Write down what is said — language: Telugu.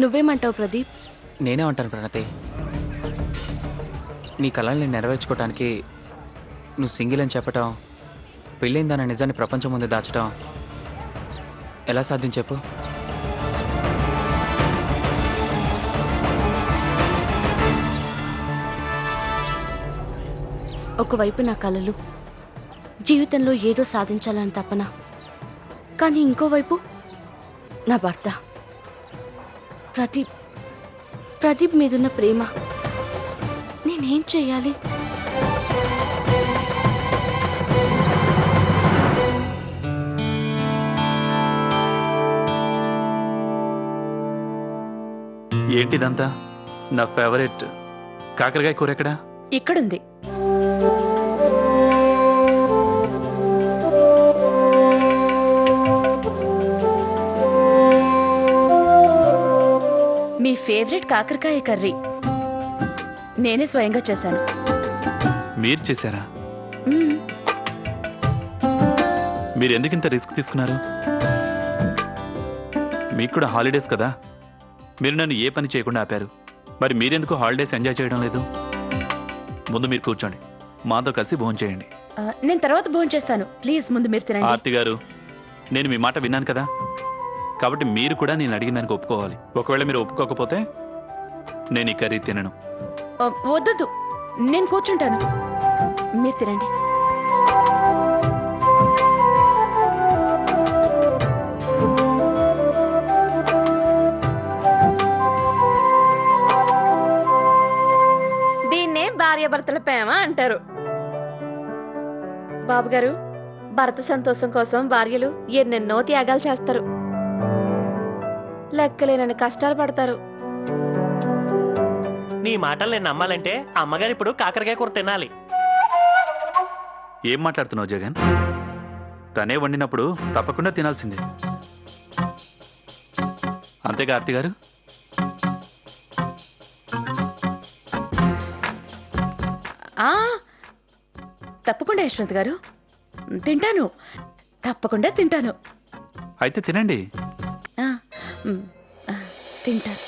నువ్వేమంటావు ప్రదీప్? నేనేమంటాను ప్రణతి, నీ కళల్ని నెరవేర్చుకోవటానికి నువ్వు సింగిల్ అని చెప్పటం, పెళ్ళైందన్న నిజాన్ని ప్రపంచం ముందు దాచటం ఎలా సాధ్యం చెప్పు? ఒకవైపు నా కలలు, జీవితంలో ఏదో సాధించాలని తపన, కానీ ఇంకోవైపు నా భర్త ప్రదీప్. ప్రదీప్ మీదున్న ప్రేమ. నేనేం చెయ్యాలి? ఏంటిదంతా? నా ఫేవరెట్ కాకరకాయ కూర ఎక్కడా? ఇక్కడుంది. మీ ఫేవరెట్ కాకరకాయ కర్రీ నేనే స్వయంగా చేశాను. మీరు చేశారా? మ్మ్. మీరు ఎందుకు ఇంత రిస్క్ తీసుకున్నారు? మీకు కూడా హాలిడేస్ కదా, మీరు నన్ను ఏ పని చేయకుండా ఆపారు. మరి మీరెందుకు హాలిడేస్ ఎంజాయ్ చేయడం లేదు? ముందు మీరు కూర్చోండి, మాతో కలిసి భోజనం చేయండి. నేను తర్వాత భోజనం చేస్తాను. ప్లీజ్ ముందు మీరు తినండి. ఆర్తి గారు, నేను మీ మాట విన్నాను కదా, కాబట్టి మీరు కూడా నేను అడిగిన దానికి ఒప్పుకోవాలి. ఒకవేళ మీరు ఒప్పుకోకపోతే నేను ఈ కర్రీ తినను. వద్దొద్దు, నేను కూర్చుంటాను. మీరు తినండి. దీన్నే భార్యాభర్తల ప్రేమ అంటారు. బాబుగారు, భర్త సంతోషం కోసం భార్యలు ఎన్నెన్నో త్యాగాలు చేస్తారు, లెక్కలేనని కష్టాలు పడతారు. నీ మాటలు నేను నమ్మాలంటే అమ్మగారు ఇప్పుడు కాకరకాయ కూర తినాలి. ఏం మాట్లాడుతున్నావు జగన్? తనే వండినప్పుడు తప్పకుండా తినాల్సిందే, అంతేగా ఆర్తి గారు? తప్పకుండా యశ్వంత్ గారు, తింటాను. తప్పకుండా తింటాను. అయితే తినండి. తింటాను.